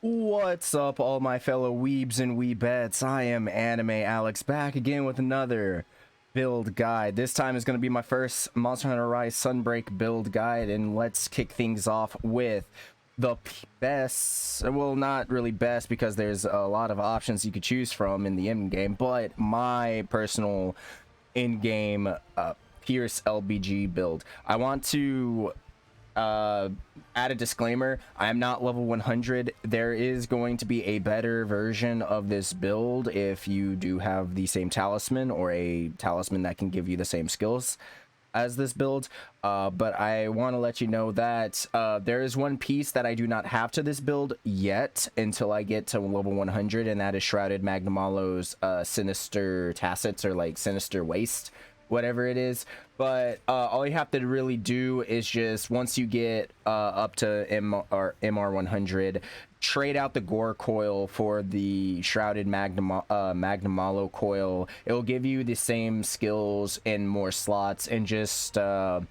What's up, all my fellow weebs and weebettes? I am AnimeALX back again with another build guide. This time is going to be my first Monster Hunter Rise Sunbreak build guide, and let's kick things off with the best, well, not really best because there's a lot of options you could choose from in the in-game, but my personal in-game Pierce LBG build. I want to add a disclaimer. I am not level 100. There is going to be a better version of this build if you do have the same talisman, or a talisman that can give you the same skills as this build, but I want to let you know that there is one piece that I do not have to this build yet until I get to level 100, and that is Shrouded Magnamalo's Sinister Tacets, or like Sinister Waste, whatever it is. But all you have to really do is just, once you get up to MR 100, trade out the Gore coil for the Shrouded Magnamalo coil. It will give you the same skills and more slots, and just put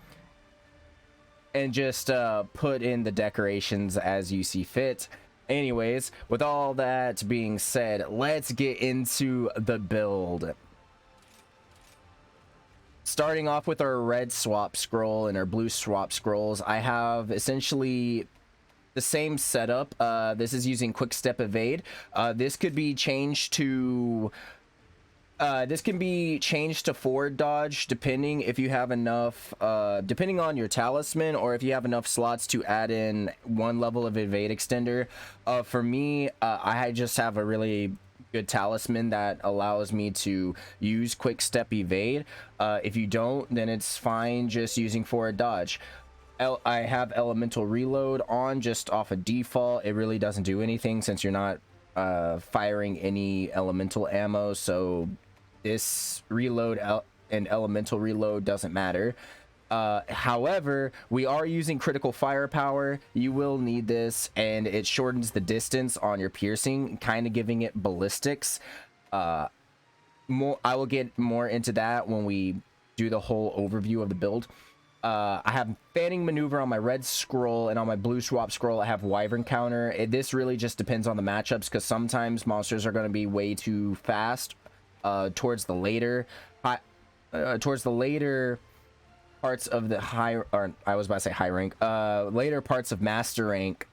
in the decorations as you see fit. Anyways, with all that being said, let's get into the build. Starting off with our red swap scroll and our blue swap scrolls, I have essentially the same setup. This is using quick step evade. This could be changed to forward dodge, depending if you have enough, depending on your talisman, or if you have enough slots to add in one level of evade extender. For me, I just have a really good talisman that allows me to use quick step evade. If you don't, then it's fine just using forward dodge. I have elemental reload on just off of default. It really doesn't do anything since you're not firing any elemental ammo, so this reload and elemental reload doesn't matter. However, we are using critical firepower. You will need this, and it shortens the distance on your piercing, kind of giving it ballistics. I will get more into that when we do the whole overview of the build. I have fanning maneuver on my red scroll, and on my blue swap scroll I have wyvern counter. This really just depends on the matchups, because sometimes monsters are going to be way too fast towards the later parts of the high, or I was about to say high rank, later parts of master rank,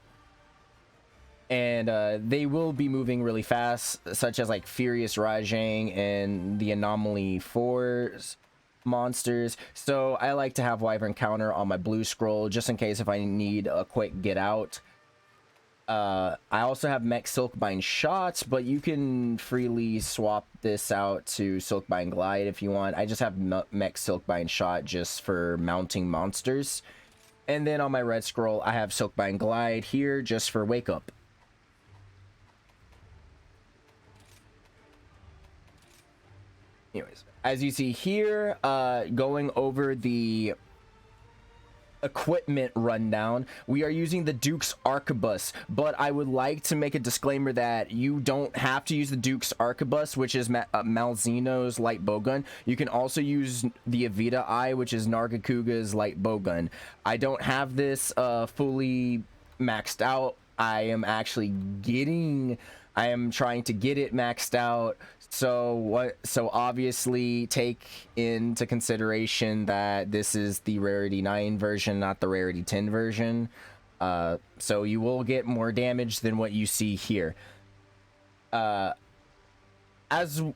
and they will be moving really fast, such as like Furious Rajang and the Anomaly 4's monsters. So I like to have wyvern counter on my blue scroll just in case if I need a quick get out. I also have mech silkbind shots, but you can freely swap this out to silkbind glide if you want. I just have mech silkbind shot just for mounting monsters. And then on my red scroll I have silkbind glide here just for wake up. Anyways, as you see here, going over the equipment rundown, we are using the Duke's Arquebus, but I would like to make a disclaimer that you don't have to use the Duke's Arquebus, which is Malzeno's light bowgun. You can also use the Evita Eye, which is Nargacuga's light bowgun. I don't have this fully maxed out. I am trying to get it maxed out. So obviously take into consideration that this is the rarity 9 version, not the rarity 10 version. So you will get more damage than what you see here. Going to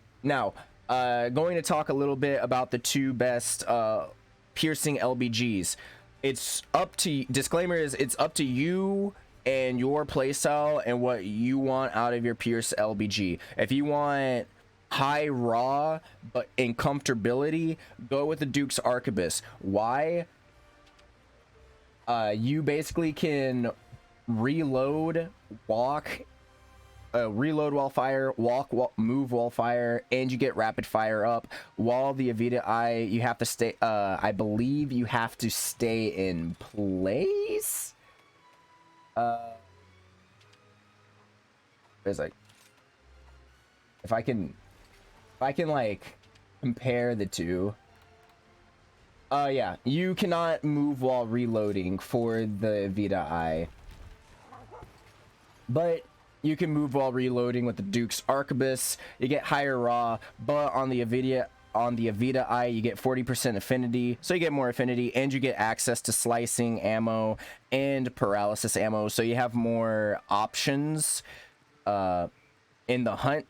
talk a little bit about the two best piercing LBGs. It's up to, disclaimer is, it's up to you and your playstyle and what you want out of your Pierce LBG. If you want high raw but in comfortability, go with the Duke's Arquebus. Why? You basically can reload, walk, reload while fire, move while fire, and you get rapid fire up. While the Evita Eye, you have to stay, I believe you have to stay in place. It's like, if I can like compare the two. Yeah, you cannot move while reloading for the Evita Eye. But You can move while reloading with the Duke's Arquebus. You get higher raw, but on the Avita Eye, you get 40% affinity, so you get more affinity, and you get access to slicing ammo and paralysis ammo, so you have more options in the hunt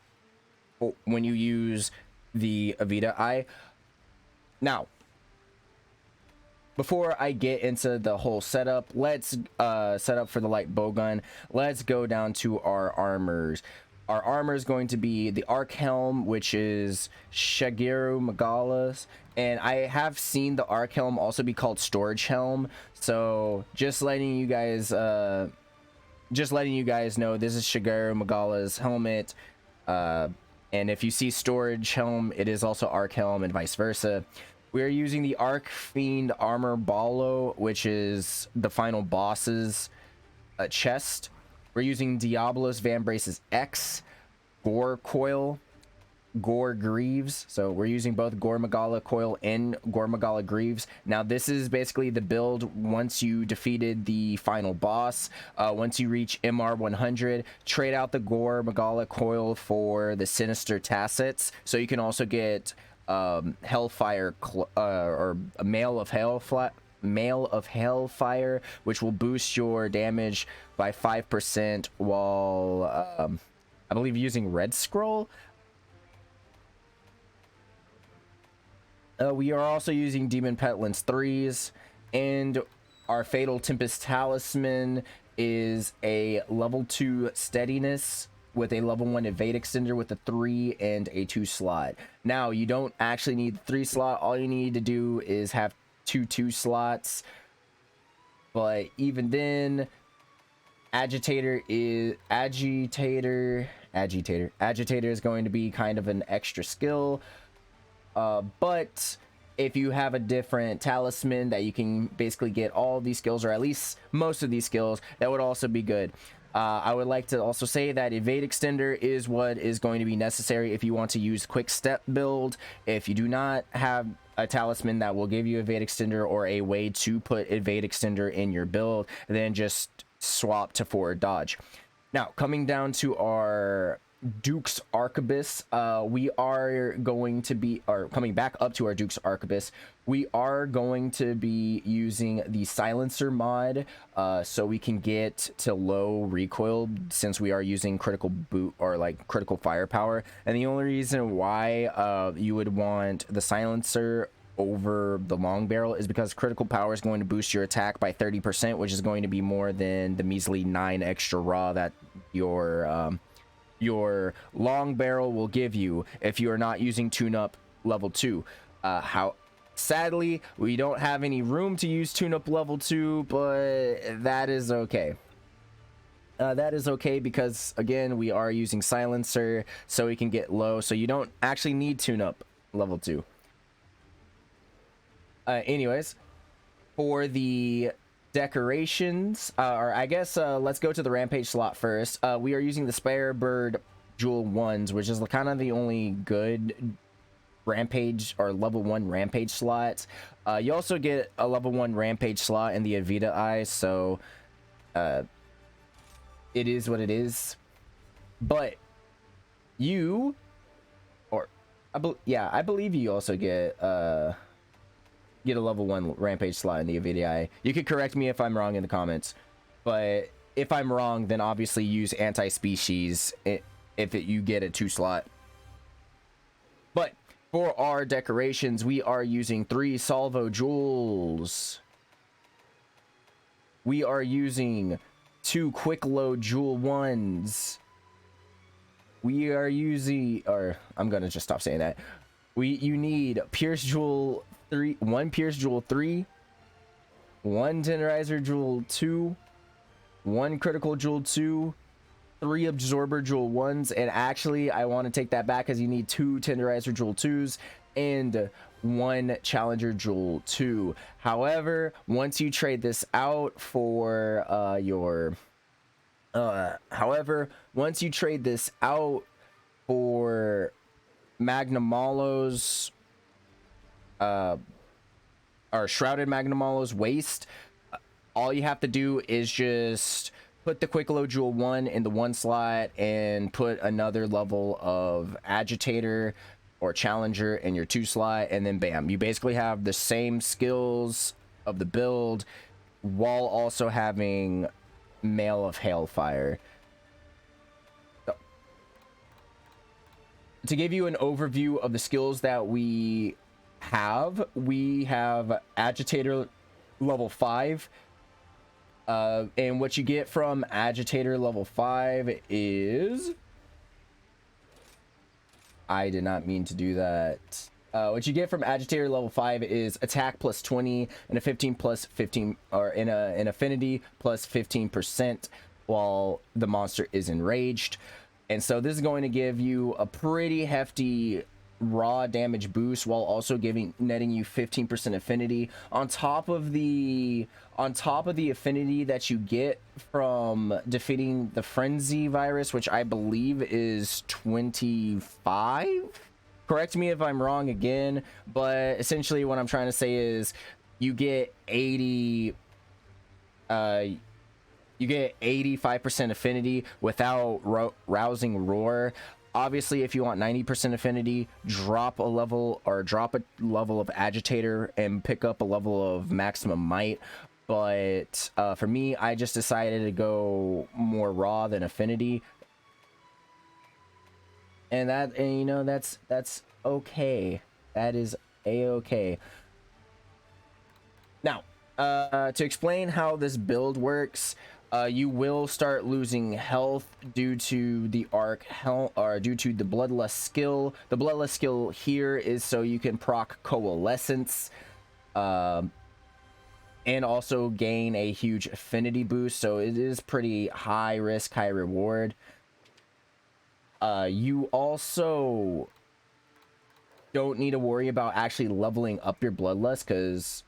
when you use the Avita Eye. Now, before I get into the whole setup, let's set up for the light bowgun. Let's go down to our armors. Our armor is going to be the Arc Helm, which is Shigeru Magala's, and I have seen the Arc Helm also be called Storage Helm. So just letting you guys know, this is Shigeru Magala's helmet. And if you see Storage Helm, it is also Arc Helm, and vice versa. We are using the Arc Fiend Armor Ballo, which is the final boss's chest. We're using Diablos Vambrace's X, Gore Coil, Gore Greaves. So we're using both Gore Magala Coil and Gore Magala Greaves. Now this is basically the build once you defeated the final boss. Once you reach MR 100, trade out the Gore Magala Coil for the Sinister Tassets. So you can also get Hellfire or a Mail of Hellfire, which will boost your damage by 5% while I believe using Red Scroll. We are also using Demon Petlin's 3s, and our Fatal Tempest Talisman is a level 2 steadiness with a level 1 evade extender with a 3 and a 2 slot. Now, you don't actually need the 3 slot. All you need to do is have 2 slots. But even then, Agitator is going to be kind of an extra skill. But if you have a different talisman that you can basically get all these skills, or at least most of these skills, that would also be good. I would like to also say that evade extender is what is going to be necessary if you want to use quick step build. If you do not have a talisman that will give you evade extender or a way to put evade extender in your build, then just swap to forward dodge. Now, coming down to our Duke's Arquebus, we are going to be, or coming back up to our Duke's Arquebus, we are going to be using the silencer mod, so we can get to low recoil since we are using critical boot or like critical firepower. And the only reason why you would want the silencer over the long barrel is because critical power is going to boost your attack by 30%, which is going to be more than the measly 9 extra raw that your long barrel will give you if you are not using tune-up level 2. Sadly, we don't have any room to use tune-up level 2, but that is okay. That is okay because, again, we are using silencer, so we can get low, so you don't actually need tune-up level 2. Anyways, for the decorations, or I guess let's go to the rampage slot first. We are using the Spare Bird Jewel 1s, which is kind of the only good rampage or level 1 rampage slots. You also get a level 1 rampage slot in the Avita Eye, so it is what it is. But you, or I believe you also get a level 1 rampage slot in the Avita Eye. You could correct me if I'm wrong in the comments, but if I'm wrong, then obviously use anti-species if you get a 2 slot. But for our decorations, we are using 3 salvo jewels. We are using 2 quick load jewel 1s. We are using, or I'm gonna just stop saying that. You need Pierce Jewel 3, 1 Pierce Jewel 3, 1 Tenderizer Jewel 2, 1 Critical Jewel 2, 3 Absorber Jewel 1s, and actually I want to take that back because you need 2 Tenderizer Jewel 2s and 1 Challenger Jewel 2. However, once you trade this out for Magnum Mallows, or Shrouded Magnum Mallows waste, all you have to do is just put the quick load jewel 1 in the 1 slot and put another level of agitator or challenger in your 2 slot, and then bam, you basically have the same skills of the build while also having Mail of Hailfire. So, to give you an overview of the skills that we have agitator level 5. And what you get from agitator level 5 is, I did not mean to do that. What you get from agitator level 5 is attack plus 20 and a 15 plus 15, or in an affinity plus 15% while the monster is enraged. And so this is going to give you a pretty hefty raw damage boost while also netting you 15% affinity on top of the affinity that you get from defeating the frenzy virus, which I believe is 25. Correct me if I'm wrong again, but essentially what I'm trying to say is you get 85% affinity without rousing roar. Obviously, if you want 90% affinity, drop a level of agitator and pick up a level of maximum might. But for me, I just decided to go more raw than affinity, and you know, that's okay. That is a-okay. Now, to explain how this build works, you will start losing health due to the due to the bloodlust skill. The bloodlust skill here is so you can proc coalescence, and also gain a huge affinity boost. So it is pretty high risk, high reward. You also don't need to worry about actually leveling up your bloodlust, because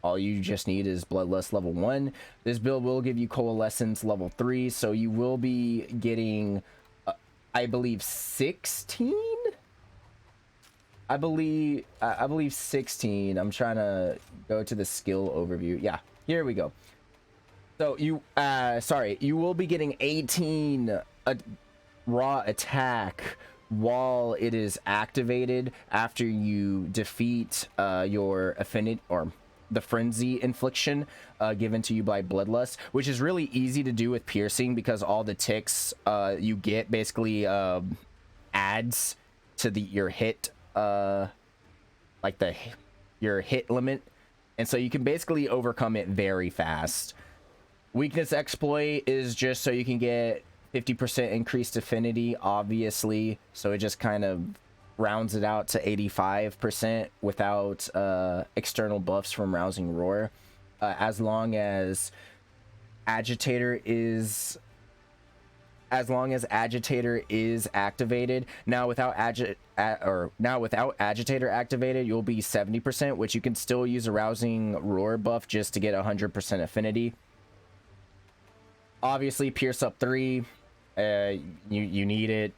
all you just need is bloodlust level 1. This build will give you coalescence level 3, so you will be getting I believe 16. I believe 16. I'm trying to go to the skill overview. Yeah, here we go. So you you will be getting 18 raw attack while it is activated after you defeat your affinity or the frenzy infliction given to you by bloodlust, which is really easy to do with piercing because all the ticks you get basically adds to your hit your hit limit, and so you can basically overcome it very fast. Weakness exploit is just so you can get 50% increased affinity, obviously, so it just kind of rounds it out to 85% without external buffs from rousing roar, as long as agitator is activated. Now without agitator activated, you'll be 70%, which you can still use a rousing roar buff just to get 100% affinity. Obviously pierce up 3, you need it.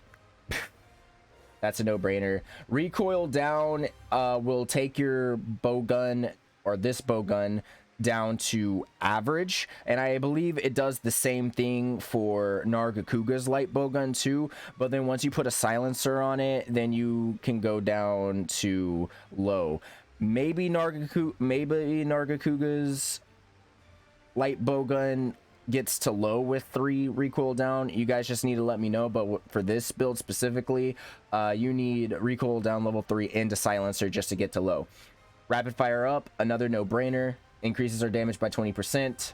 That's a no-brainer. Recoil down will take your bowgun, or this bowgun, down to average, and I believe it does the same thing for Nargacuga's light bowgun too, but then once you put a silencer on it, then you can go down to low. Maybe Nargacuga's light bowgun gets to low with 3 recoil down. You guys just need to let me know, but for this build specifically, you need recoil down level 3 and a silencer just to get to low. Rapid fire up, another no-brainer, increases our damage by 20%.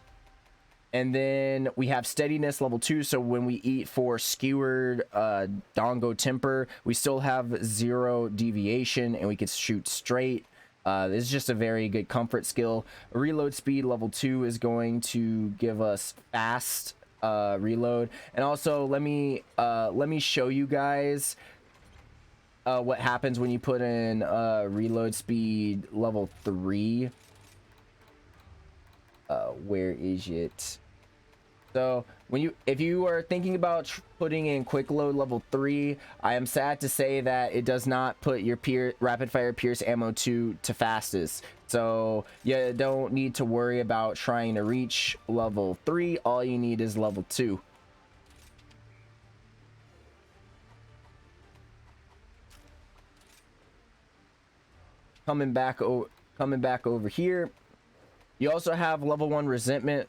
And then we have steadiness level 2, so when we eat for skewered Dongo Temper, we still have 0 deviation and we can shoot straight. This is just a very good comfort skill. Reload speed level 2 is going to give us fast reload, and also let me show you guys what happens when you put in reload speed level 3. Where is it? So if you are thinking about putting in quick load level 3, I am sad to say that it does not put your rapid fire pierce ammo to fastest. So you don't need to worry about trying to reach level 3. All you need is level 2. Coming back over here, you also have level 1 resentment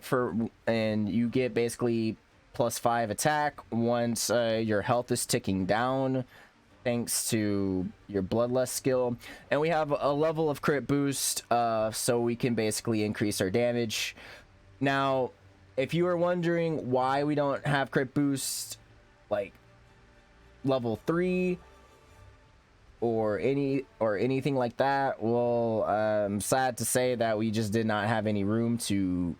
and you get basically +5 attack once your health is ticking down, thanks to your bloodlust skill. And we have a level of crit boost, so we can basically increase our damage. Now, if you are wondering why we don't have crit boost like level 3 or anything like that, well, I'm sad to say that we just did not have any room to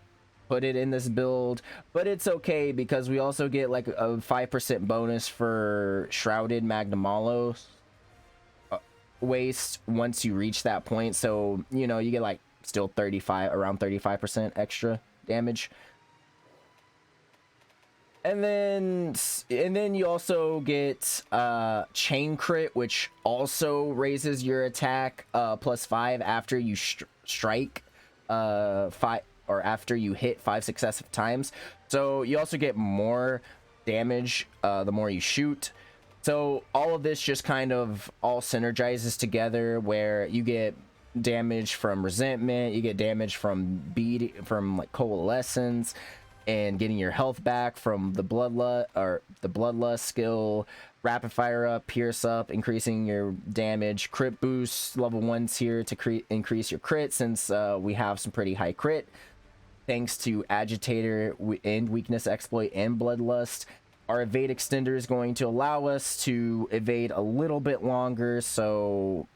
put it in this build, but it's okay because we also get like a 5% bonus for shrouded magnum waste once you reach that point. So you know, you get like still around 35% extra damage. And then you also get chain crit, which also raises your attack +5 after you strike 5, or after you hit 5 successive times. So you also get more damage the more you shoot. So all of this just kind of all synergizes together, where you get damage from resentment, you get damage from like coalescence, and getting your health back from the bloodlust skill, rapid fire up, pierce up, increasing your damage, crit boost level 1's here to increase your crit, since we have some pretty high crit thanks to agitator and weakness exploit and bloodlust. Our evade extender is going to allow us to evade a little bit longer, so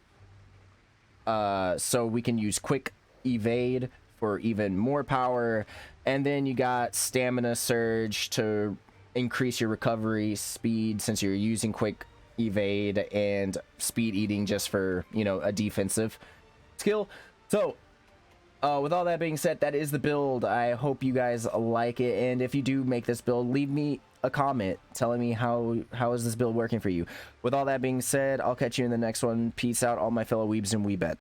we can use quick evade for even more power. And then you got stamina surge to increase your recovery speed, since you're using quick evade, and speed eating just for, you know, a defensive skill. So with all that being said, that is the build. I hope you guys like it, and if you do make this build, leave me a comment telling me how is this build working for you. With all that being said, I'll catch you in the next one. Peace out, all my fellow weebs and weebettes.